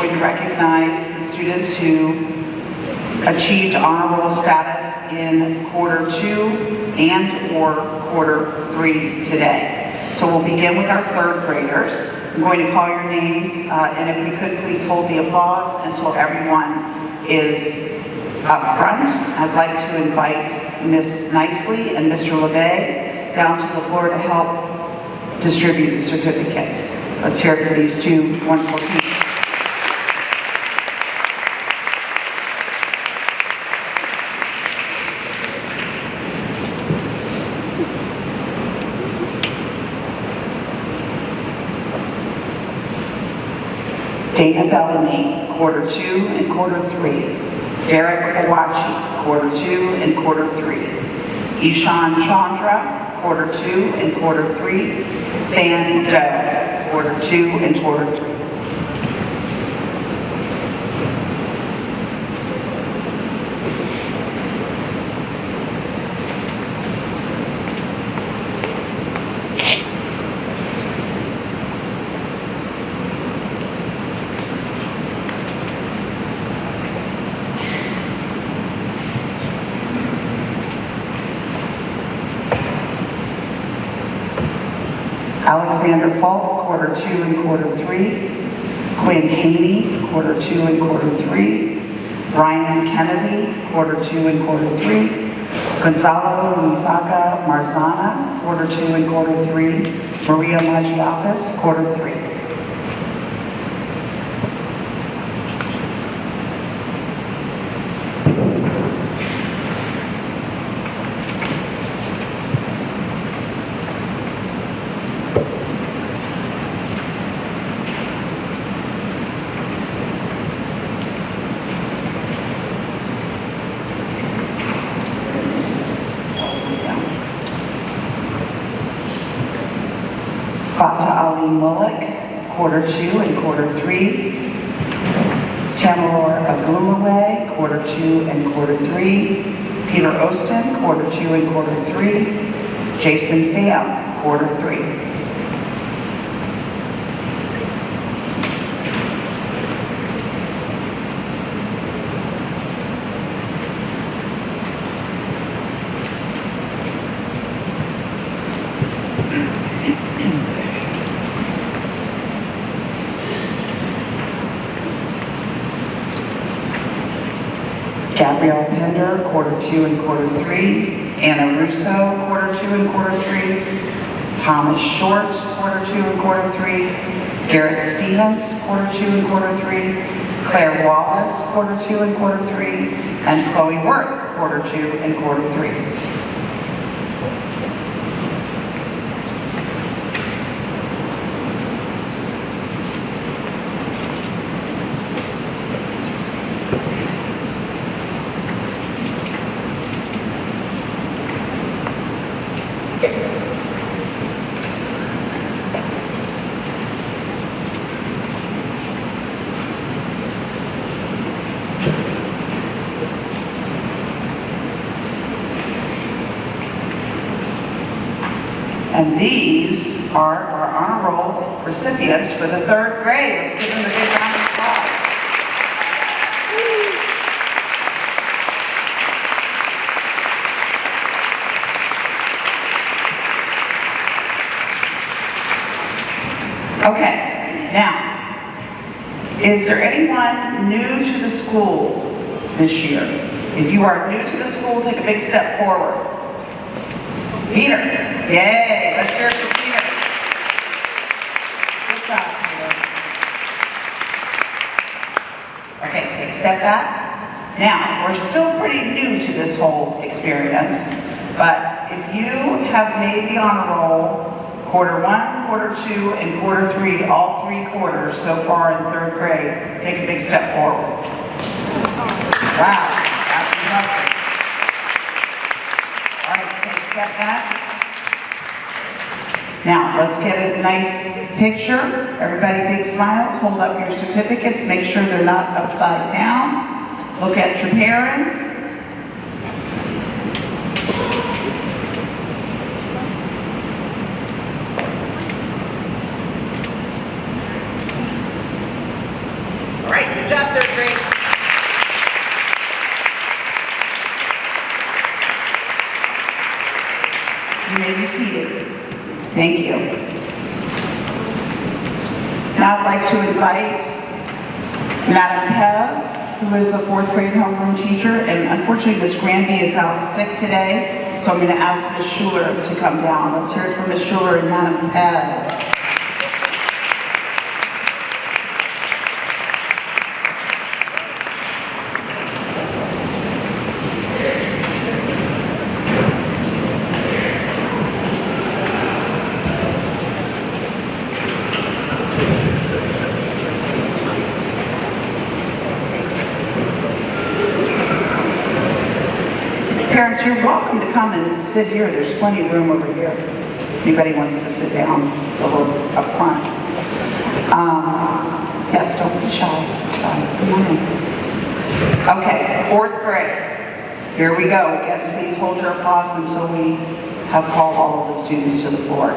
going to recognize the students who achieved honor roll status in quarter 2 and/or quarter 3 today. So we'll begin with our third graders. I'm going to call your names, and if we could please hold the applause until everyone is up front. I'd like to invite Ms. Nicely and Mr. LeVay down to the floor to help distribute the certificates. Let's hear it for these two wonderful teachers. Dana Bellamy, quarter 2 and quarter 3. Derek Awachi, quarter 2 and quarter 3. Ishan Chandra, quarter 2 and quarter 3. Sam Doe, quarter 2 and quarter 3. Alexander Falk, quarter 2 and quarter 3. Quinn Haney, quarter 2 and quarter 3. Ryan Kennedy, quarter 2 and quarter 3. Gonzalo Luisaga Marzana, quarter 2 and quarter 3. Maria Magiafis, quarter 3. Fatah Ali Mullick, quarter 2 and quarter 3. Tamalor Agumaway, quarter 2 and quarter 3. Peter Ostin, quarter 2 and quarter 3. Jason Pham, quarter 3. Gabrielle Pender, quarter 2 and quarter 3. Anna Russo, quarter 2 and quarter 3. Thomas Short, quarter 2 and quarter 3. Garrett Stevens, quarter 2 and quarter 3. Claire Wallace, quarter 2 and quarter 3. And Chloe Worth, quarter 2 and quarter 3. And these are our honor roll recipients for the third grade. Let's give them a big round of applause. Okay, now, is there anyone new to the school this year? If you are new to the school, take a big step forward. Peter. Yay, let's hear it for Peter. Good job, Peter. Okay, take a step back. Now, we're still pretty new to this whole experience, but if you have made the honor roll quarter 1, quarter 2, and quarter 3, all 3 quarters so far in third grade, take a big step forward. Wow, that's impressive. All right, take a step back. Now, let's get a nice picture. Everybody, big smiles. Hold up your certificates. Make sure they're not upside down. Look at your parents. All right. seated. Thank you. Now I'd like to invite Madam Pev, who is a fourth grade homeroom teacher, and unfortunately Miss Granby is out sick today, so I'm going to ask Miss Schuler to come down. Let's hear it from Miss Schuler and Madam Pev. Parents, you're welcome to come and sit here. There's plenty of room over here. Anybody wants to sit down, go up front. Yes, don't be shy. Stop. Come on in. Okay, fourth grade. Here we go. Again, please hold your applause until we have called all of the students to the floor.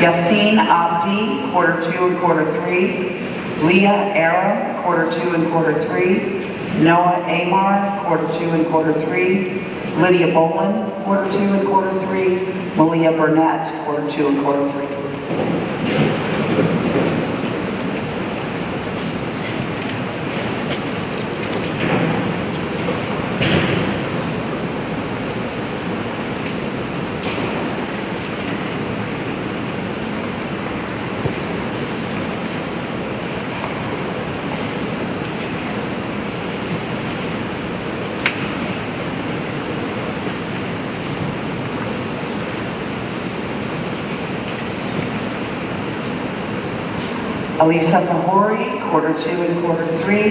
Yassine Abdi, quarter 2 and quarter 3. Leah Arrow, quarter 2 and quarter 3. Noah Amar, quarter 2 and quarter 3. Lydia Bolin, quarter 2 and quarter 3. Malia Burnett, quarter 2 and quarter 3. Elisa Fahori, quarter 2 and quarter 3.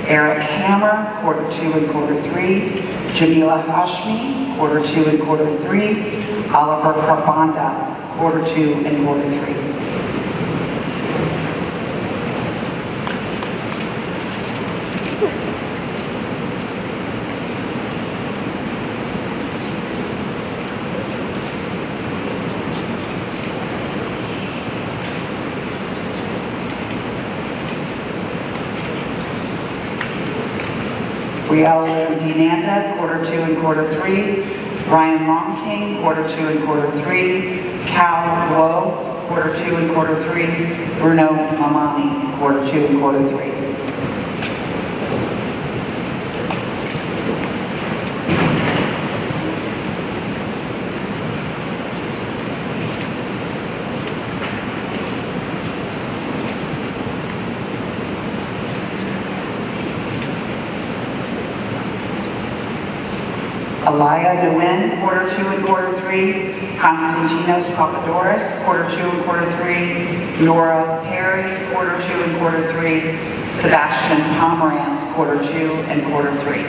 Eric Hammer, quarter 2 and quarter 3. Jamila Hashmi, quarter 2 and quarter 3. Oliver Carbanda, quarter 2 and quarter 3. Riella Dinanda, quarter 2 and quarter 3. Ryan Longking, quarter 2 and quarter 3. Cal Blow, quarter 2 and quarter 3. Bruno Mamani, quarter 2 and quarter 3. Alaya Nguyen, quarter 2 and quarter 3. Konstantinos Papadouris, quarter 2 and quarter 3. Nora Perry, quarter 2 and quarter 3. Sebastian Pomerantz, quarter 2 and quarter 3.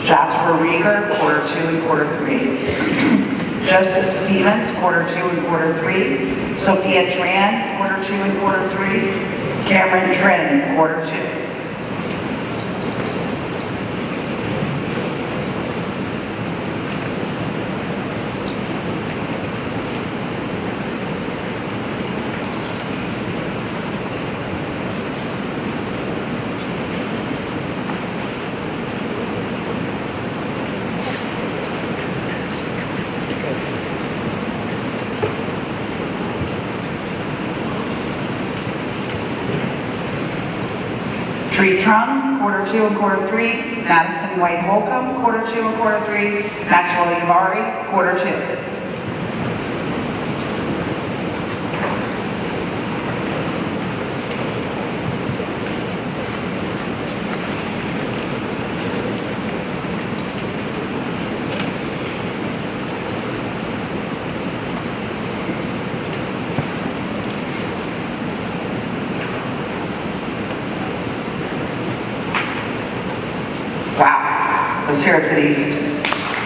Jasper Rieger, quarter 2 and quarter 3. Joseph Stevens, quarter 2 and quarter 3. Sophia Tran, quarter 2 and quarter 3. Cameron Trin, quarter 2. Tree Trung, quarter 2 and quarter 3. Madison White Holcomb, quarter 2 and quarter 3. Maxwell Yavari, quarter 2. Wow, let's hear it for these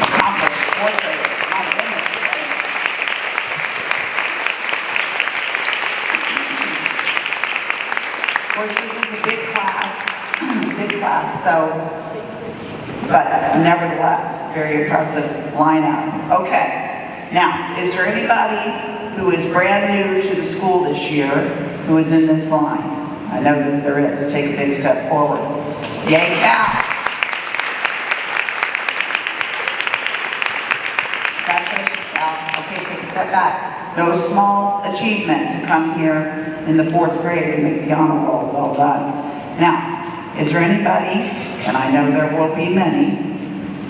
accomplished fourth graders. My goodness. Of course, this is a big class, so but nevertheless, very impressive lineup. Okay, now, is there anybody who is brand new to the school this year who is in this line? I know that there is. Take a big step forward. Yay, Cal! Congratulations, Cal. Okay, take a step back. No small achievement to come here in the 4th grade and make the honor roll. Well done. Now, is there anybody, and I know there will be many,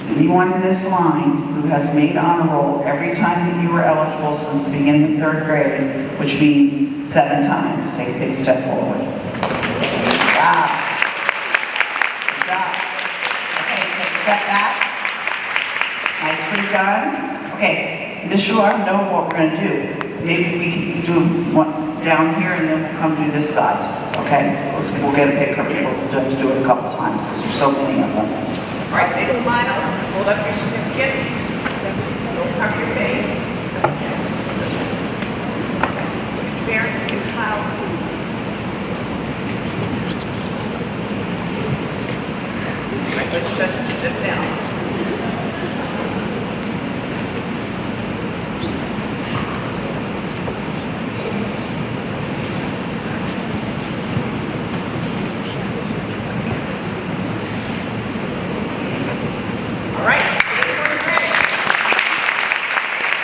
anyone in this line who has made honor roll every time that you were eligible since the beginning of 3rd grade, which means 7 times? Take a big step forward. Wow. Good job. Okay, take a step back. Nicely done. Okay, Ms. Shular, know what we're going to do. Maybe we can do one down here and then we'll come do this side. Okay? We'll get a picture. We'll have to do it a couple times because there's so many of them. All right, big smiles. Hold up your certificates. Don't cover your face. Look at your parents. Big smiles. All right, let's shut down.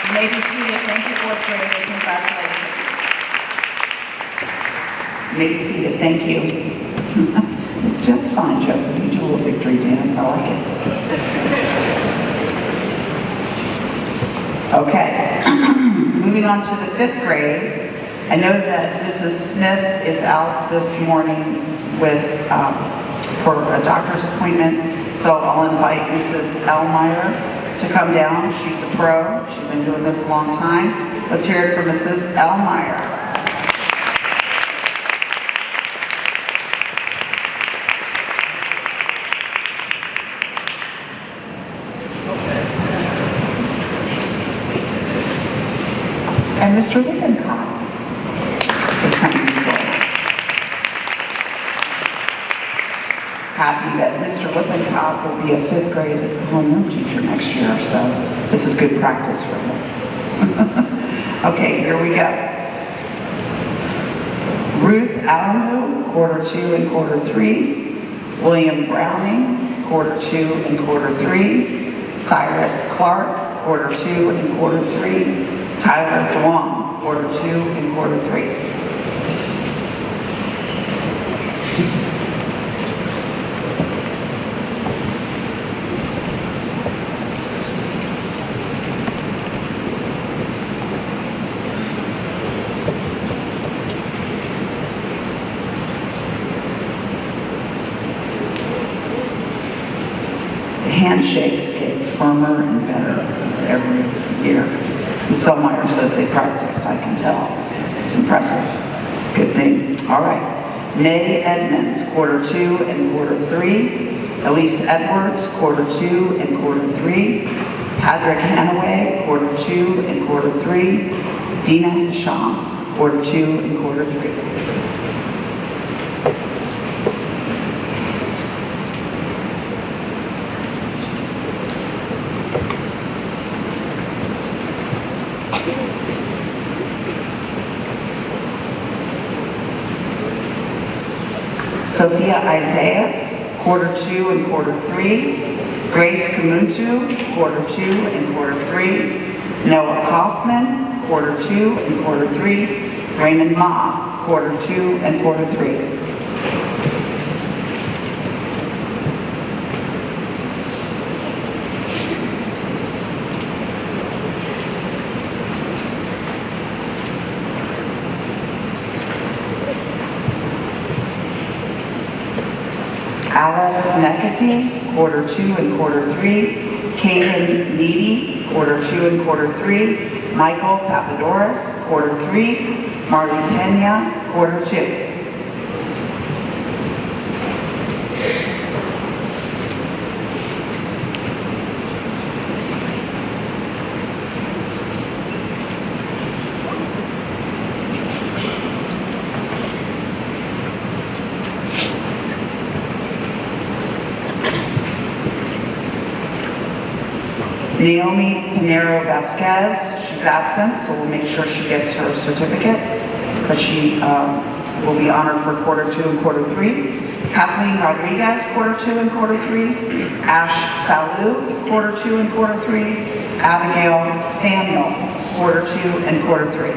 You may be seated. Thank you, 4th grade. Congratulations. You may be seated. Thank you. Just fine, Joseph. You do a little victory dance. I like it. Okay. Moving on to the 5th grade. I know that Mrs. Smith is out this morning with for a doctor's appointment, so I'll invite Mrs. Elmeyer to come down. She's a pro. She's been doing this a long time. Let's hear it from Mrs. Elmeyer. And Mr. Lippincott is coming to join us. Happy that Mr. Lippincott will be a 5th grade homeroom teacher next year, so this is good practice for him. Okay, here we go. Ruth Alamo, quarter 2 and quarter 3. William Browning, quarter 2 and quarter 3. Cyrus Clark, quarter 2 and quarter 3. Tyler Duong, quarter 2 and quarter 3. Handshakes get firmer and better every year. Selmeyer says they practiced, I can tell. It's impressive. Good thing. All right. May Edmonds, quarter 2 and quarter 3. Elise Edwards, quarter 2 and quarter 3. Patrick Hanaway, quarter 2 and quarter 3. Dina Hisham, quarter 2 and quarter 3. Sophia Isaias, quarter 2 and quarter 3. Grace Kamuntu, quarter 2 and quarter 3. Noah Kaufman, quarter 2 and quarter 3. Raymond Ma, quarter 2 and quarter 3. Aleph Mekati, quarter 2 and quarter 3. Kaden Needy, quarter 2 and quarter 3. Michael Papadouris, quarter 3. Marley Pena, quarter 2. Naomi Pinero Vasquez, she's absent, so we'll make sure she gets her certificate, but she will be honored for quarter 2 and quarter 3. Kathleen Rodriguez, quarter 2 and quarter 3. Ash Salou, quarter 2 and quarter 3. Abigail Samuel, quarter 2 and quarter 3.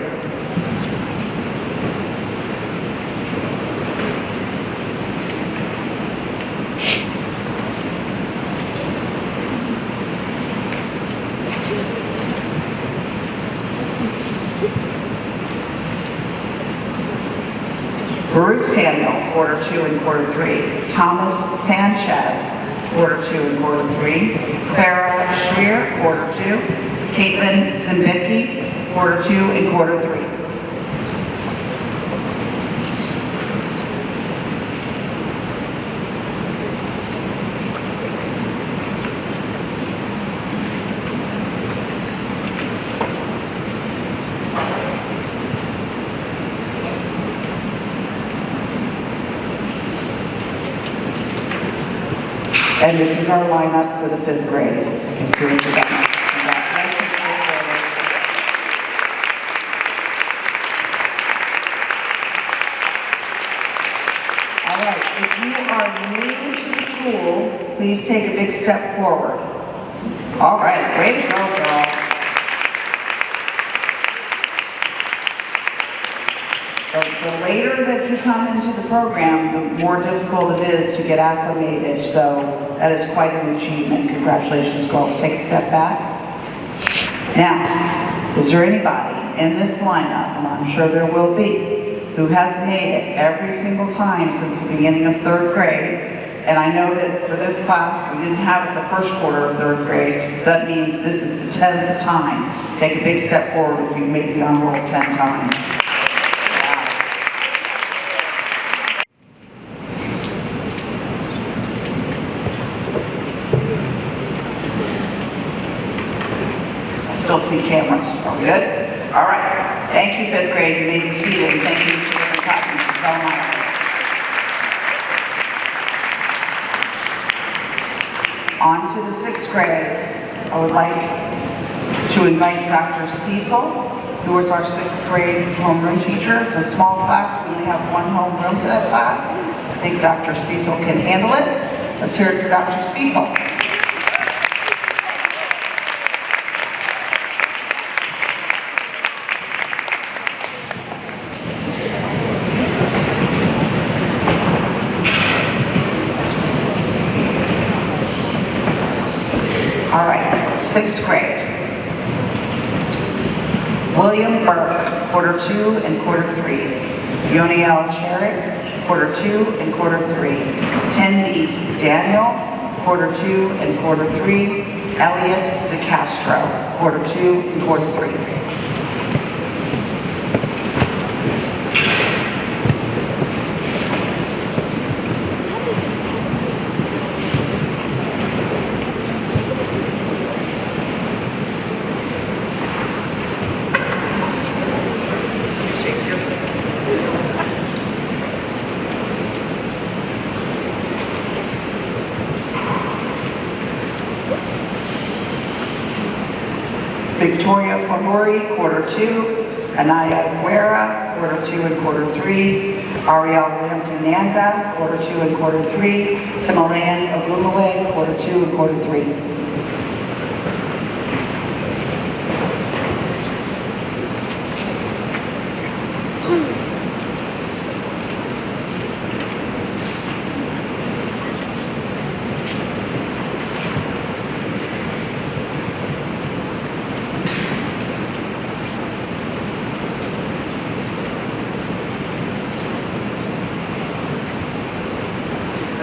Baruch Samuel, quarter 2 and quarter 3. Thomas Sanchez, quarter 2 and quarter 3. Clara Schreer, quarter 2. Caitlin Zimbicki, quarter 2 and quarter 3. And this is our lineup for the 5th grade. Let's hear it for them. Congratulations, 5th graders. All right, if you are new to the school, please take a big step forward. All right, way to go, girls. The later that you come into the program, the more difficult it is to get acclimated. So that is quite an achievement. Congratulations, girls. Take a step back. Now, is there anybody in this lineup, and I'm sure there will be, who has made it every single time since the beginning of 3rd grade? And I know that for this class, we didn't have it the first quarter of 3rd grade, so that means this is the 10th time. Take a big step forward if you made the honor roll 10 times. Still see cameras. Are we good? All right. Thank you, 5th grade. You may be seated. And thank you, Mr. Griffin Cochran, for so much. On to the 6th grade. I would like to invite Dr. Cecil, who is our 6th grade homeroom teacher. It's a small class. We only have one homeroom for that class. I think Dr. Cecil can handle it. Let's hear it for Dr. Cecil. All right, 6th grade. William Burke, quarter 2 and quarter 3. Yoniel Cherrick, quarter 2 and quarter 3. Tenbeat Daniel, quarter 2 and quarter 3. Elliot DeCastro, quarter 2 and quarter 3. Victoria Fahori, quarter 2. Anaya Guerra, quarter 2 and quarter 3. Ariel Lampton Nanda, quarter 2 and quarter 3. Timalayan Ogulaway, quarter 2 and quarter 3.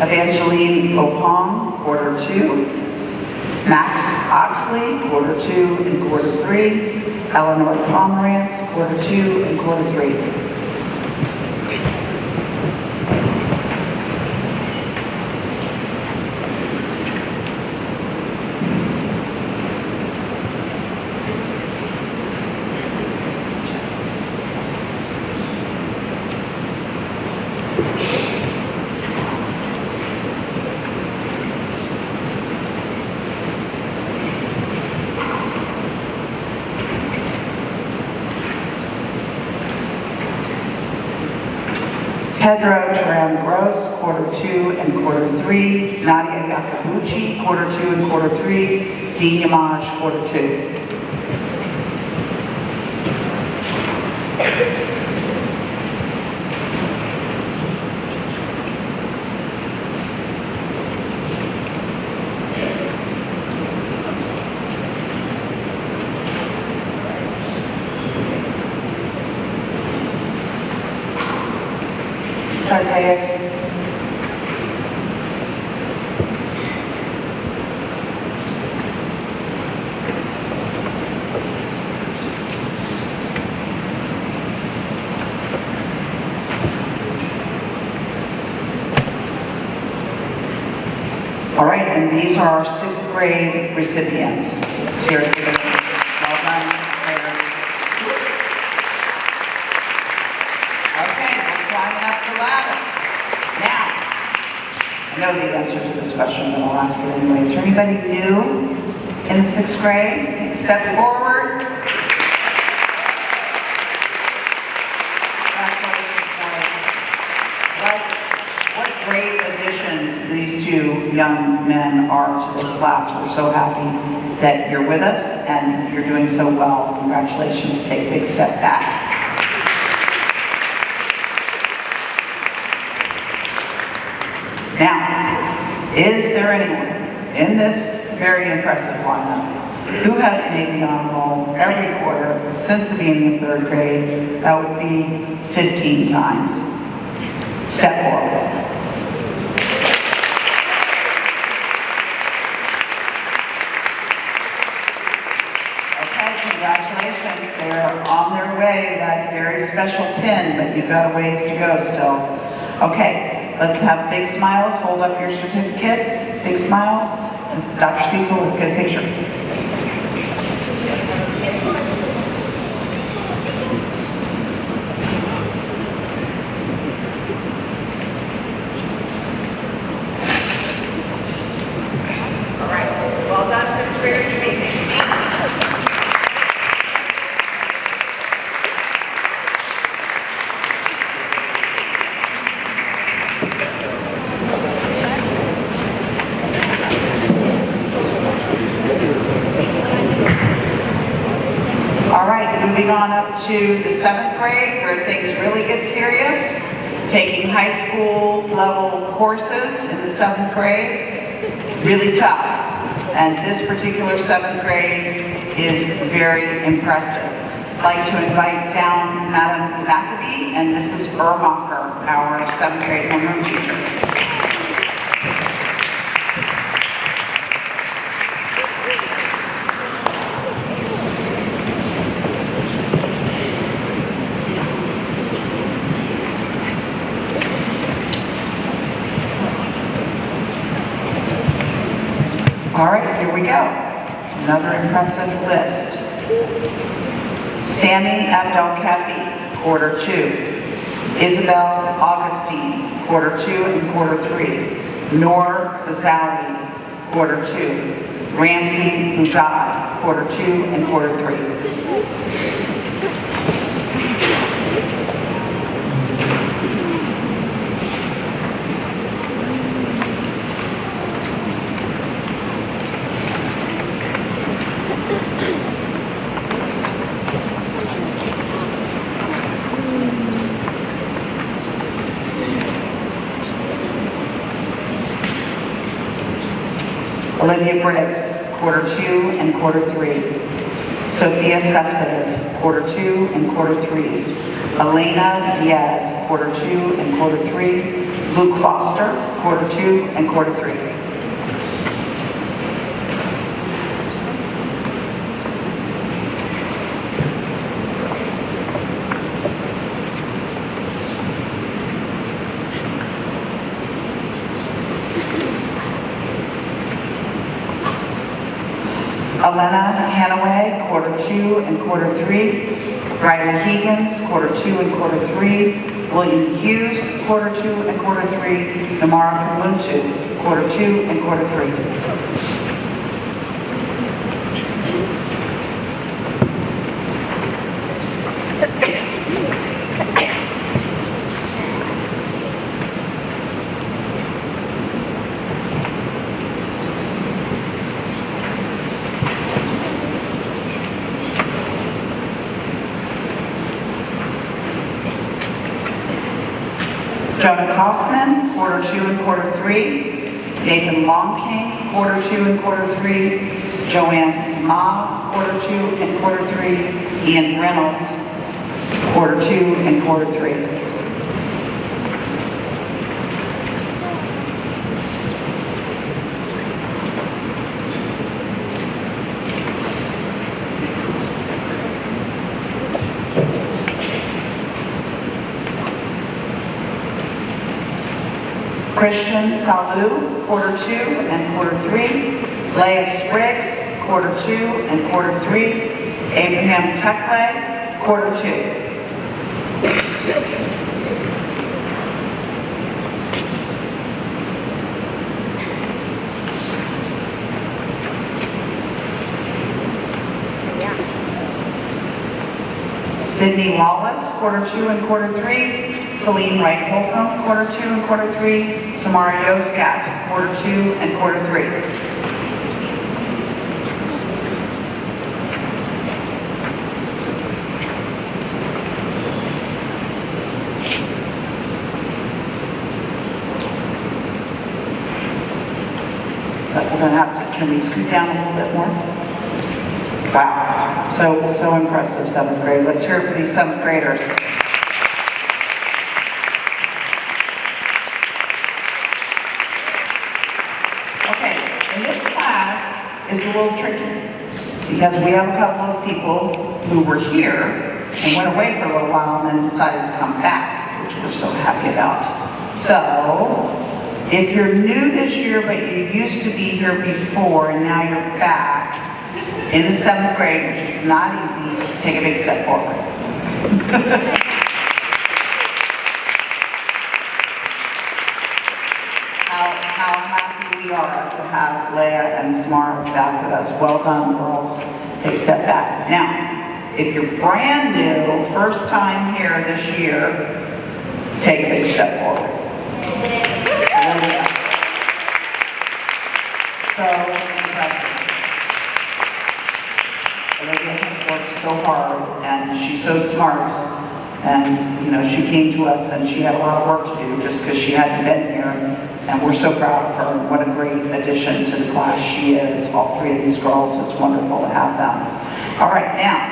Evangeline Opong, quarter 2. Max Oxley, quarter 2 and quarter 3. Eleanor Pomerantz, quarter 2 and quarter 3. Pedro Turan Gross, quarter 2 and quarter 3. Nadia Yakabuchi, quarter 2 and quarter 3. Dean Yamaj, quarter 2. Isaias. All right, and these are our 6th grade recipients. Let's hear it for them. Well done, 6th graders. Okay, we're climbing up the ladder. Now, I know the answer to this question, but I'll ask it anyway. Is there anybody new in the 6th grade? Take a step forward. What great additions these 2 young men are to this class. We're so happy that you're with us and you're doing so well. Congratulations. Take a big step back. Now, is there anyone in this very impressive lineup who has made the honor roll every quarter since the beginning of 3rd grade? That would be 15 times. Step forward. Okay, congratulations. They're on their way to that very special pin, but you've got a ways to go still. Okay. Let's have big smiles. Hold up your certificates. Big smiles. Dr. Cecil, let's get a picture. All right. Well done, 6th graders. You may take a seat. Moving on up to the 7th grade, where things really get serious. Taking high school level courses in the 7th grade, really tough. And this particular 7th grade is very impressive. I'd like to invite down Madam McAbee and Mrs. Ermacher, our 7th grade homeroom teachers. All right, here we go. Another impressive list. Sammy Abdelkafi, quarter 2. Isabel Augustine, quarter 2 and quarter 3. Noor Bazawi, quarter 2. Ramsey Mujad, quarter 2 and quarter 3. Olivia Briggs, quarter 2 and quarter 3. Sophia Cespedes, quarter 2 and quarter 3. Elena Diaz, quarter 2 and quarter 3. Luke Foster, quarter 2 and quarter 3. Elena Hanaway, quarter 2 and quarter 3. Riley Higgins, quarter 2 and quarter 3. William Hughes, quarter 2 and quarter 3. Namara Kamuntu, quarter 2 and quarter 3. Hoffman, quarter 2 and quarter 3. Nathan Longking, quarter 2 and quarter 3. Joanne Ma, quarter 2 and quarter 3. Ian Reynolds, quarter 2 and quarter 3. Christian Salou, quarter 2 and quarter 3. Leah Spriggs, quarter 2 and quarter 3. Abraham Tekle, quarter 2. Sydney Wallace, quarter 2 and quarter 3. Celine Wright Holcomb, quarter 2 and quarter 3. Samara Yosgat, quarter 2 and quarter 3. But we're going to have to, can we scoot down a little bit more? Wow, so impressive, 7th grade. Let's hear it for these 7th graders. Okay, and this class is a little tricky because we have a couple of people who were here and went away for a little while and then decided to come back, which we're so happy about. So, if you're new this year but you used to be here before and now you're back, in the 7th grade, which is not easy, take a big step forward. how happy we are to have Leah and Samara back with us. Well done, girls. Take a step back. Now, if you're brand new, first time here this year, take a big step forward. So impressive. Olivia has worked so hard and she's so smart, and you know, she came to us and she had a lot of work to do just because she hadn't been here, and we're so proud of her. What a great addition to the class she is, all 3 of these girls. It's wonderful to have them. All right, now,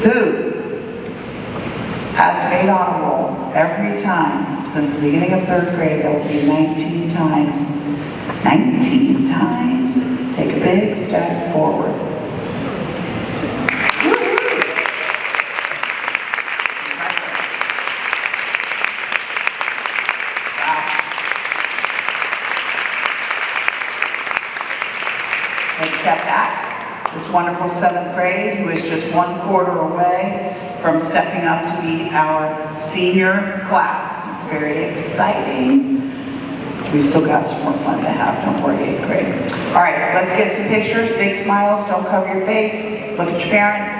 who has made honor roll every time since the beginning of 3rd grade? That will be 19 times. 19 times. Take a big step forward. Next step back, this wonderful 7th grade who is just 1 quarter away from stepping up to be our senior class. It's very exciting. We've still got some more fun to have, don't worry, 8th grade. All right, let's get some pictures, big smiles, don't cover your face, look at your parents.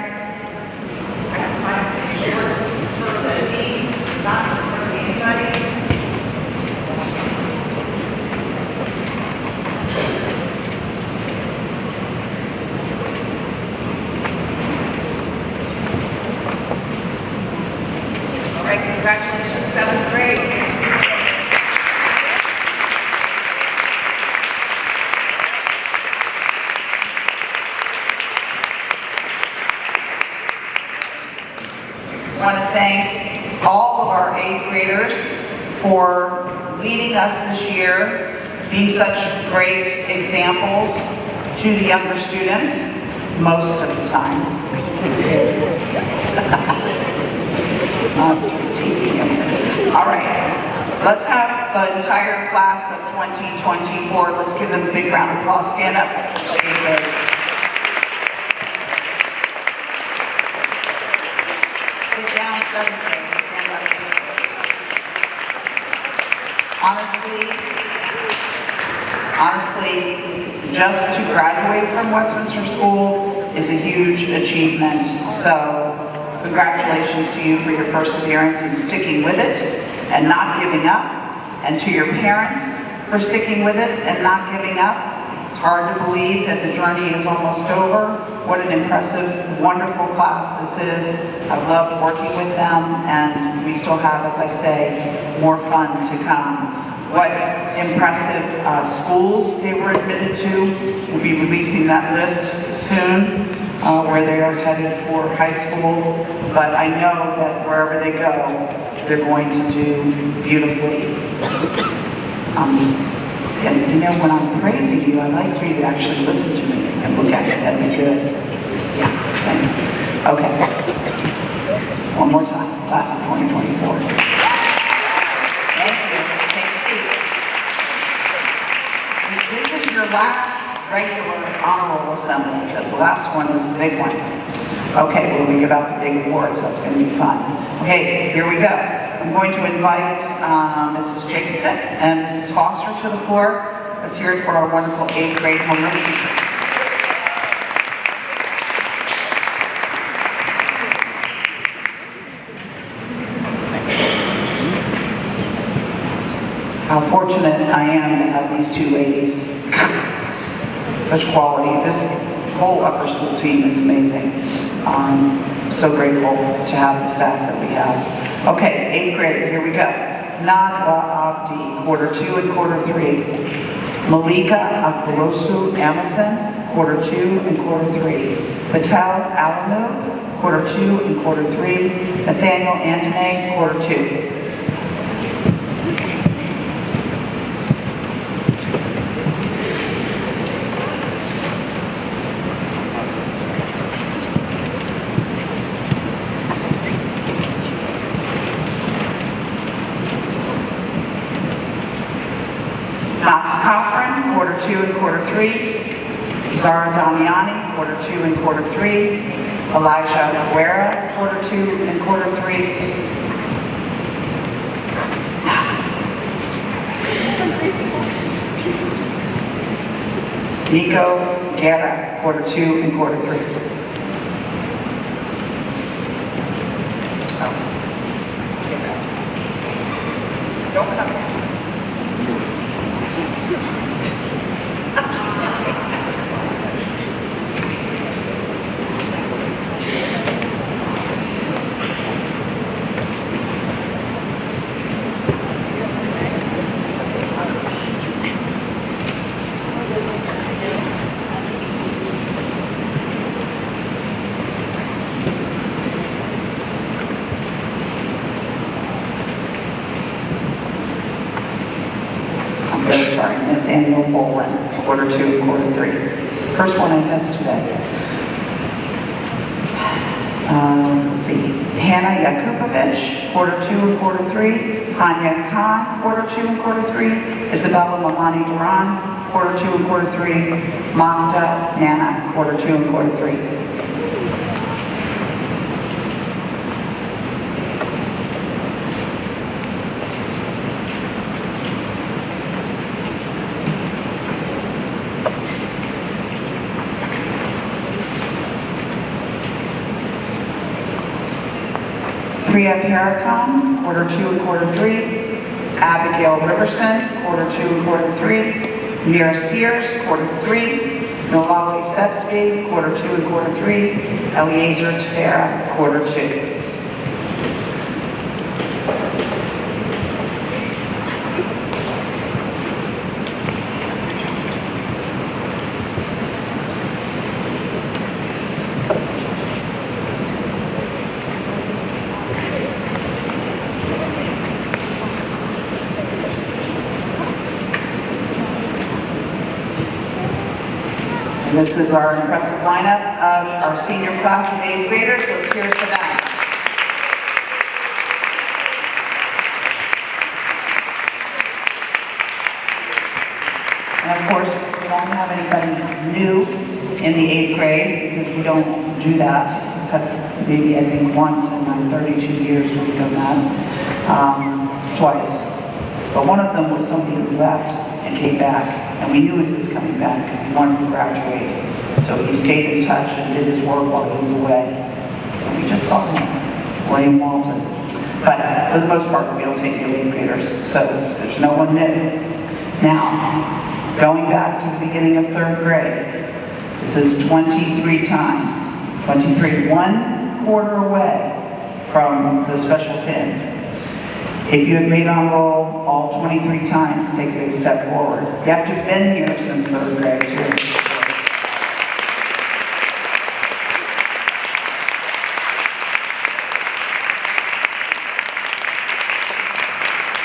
Congratulations, 7th grade. I want to thank all of our 8th graders for leading us this year, being such great examples to the younger students, most of the time. Just teasing you. All right, let's have the entire class of 2024. Let's give them a big round of applause. Stand up. Sit down, 7th grade. Stand up. Honestly, just to graduate from Westminster School is a huge achievement. So, congratulations to you for your perseverance and sticking with it and not giving up, and to your parents for sticking with it and not giving up. It's hard to believe that the journey is almost over. What an impressive, wonderful class this is. I've loved working with them, and we still have, as I say, more fun to come. What impressive schools they were admitted to. We'll be releasing that list soon, where they are headed for high school. But I know that wherever they go, they're going to do beautifully. And you know, when I'm praising you, I like for you to actually listen to me and look at it. That'd be good. Yeah, thanks. Okay. One more time. Class of 2024. Thank you. Take a seat. This is your last regular honor roll assembly, because the last one is the big one. Okay, well, we give out the big awards, so it's going to be fun. Okay, here we go. I'm going to invite Mrs. Jacobson and Mrs. Foster to the floor. Let's hear it for our wonderful 8th grade homeroom teachers. How fortunate I am to have these two ladies. Such quality. This whole upper school team is amazing. So grateful to have the staff that we have. Okay, 8th grade, here we go. Nadwa Abdi, quarter 2 and quarter 3. Malika Akbolosu Amison, quarter 2 and quarter 3. Patel Alamu, quarter 2 and quarter 3. Nathaniel Antone, quarter 2. Coffrin, quarter 2 and quarter 3. Zara Damiani, quarter 2 and quarter 3. Elijah Guerra, quarter 2 and quarter 3. Nico Guerra, quarter 2 and quarter 3. Don't come in. Sorry, Nathaniel Bolin, quarter 2 and quarter 3. First one I missed today. Let's see. Hannah Yakupovich, quarter 2 and quarter 3. Hanya Khan, quarter 2 and quarter 3. Isabella Malani Duran, quarter 2 and quarter 3. Magda Nana, quarter 2 and quarter 3. Priya Paracom, quarter 2 and quarter 3. Abigail Riverson, quarter 2 and quarter 3. Mira Sears, quarter 3. Nolafi Setsby, quarter 2 and quarter 3. Eliezer Tefera, quarter 2. This is our impressive lineup of our senior class of 8th graders. Let's hear it for them. And of course, we won't have anybody new in the 8th grade because we don't do that, except maybe I think once in my 32 years we've done that, twice. But one of them was somebody who left and came back. And we knew he was coming back because he wanted to graduate. So he stayed in touch and did his work while he was away. And we just saw him, William Walton. But for the most part, we don't take new 8th graders, so there's no one new. Now, Going back to the beginning of third grade, this is 23 times. 23, 1/4 away from the special pin. If you have made on roll all 23 times, take a big step forward. You have to have been here since third grade too.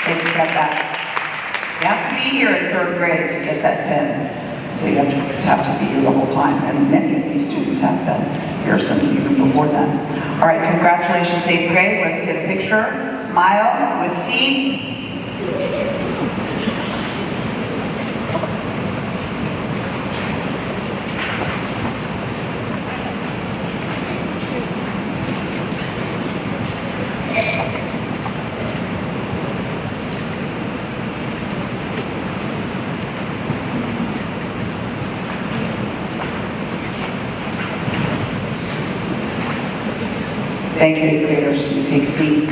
Take a step back. You have to be here in third grade to get that pin. So you have to be here the whole time, and many of these students have been here since even before then. All right, congratulations, 8th grade. Let's get a picture. Smile with teeth. Thank you, 8th graders. You take a seat.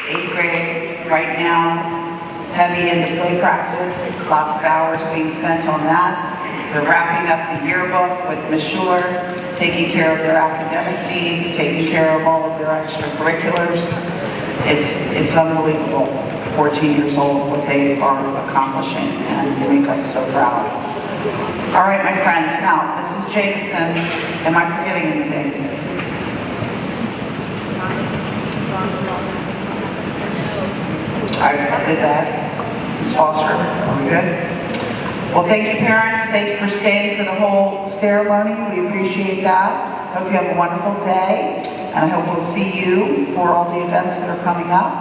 8th grade, right now, heavy into play practice, lots of hours being spent on that. They're wrapping up the yearbook with Ms. Schuler, taking care of their academic needs, taking care of all of their extracurriculars. It's unbelievable, 14 years old, what they are accomplishing, and they make us so proud. All right, my friends, now, Mrs. Jacobson, am I forgetting anything? I did that. Ms. Foster, are we good? Well, thank you, parents. Thank you for staying for the whole ceremony. We appreciate that. Hope you have a wonderful day, and I hope we'll see you for all the events that are coming up.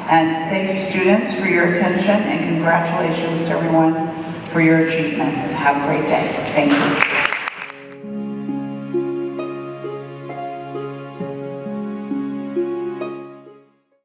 And thank you, students, for your attention, and congratulations to everyone for your achievement. Have a great day. Thank you.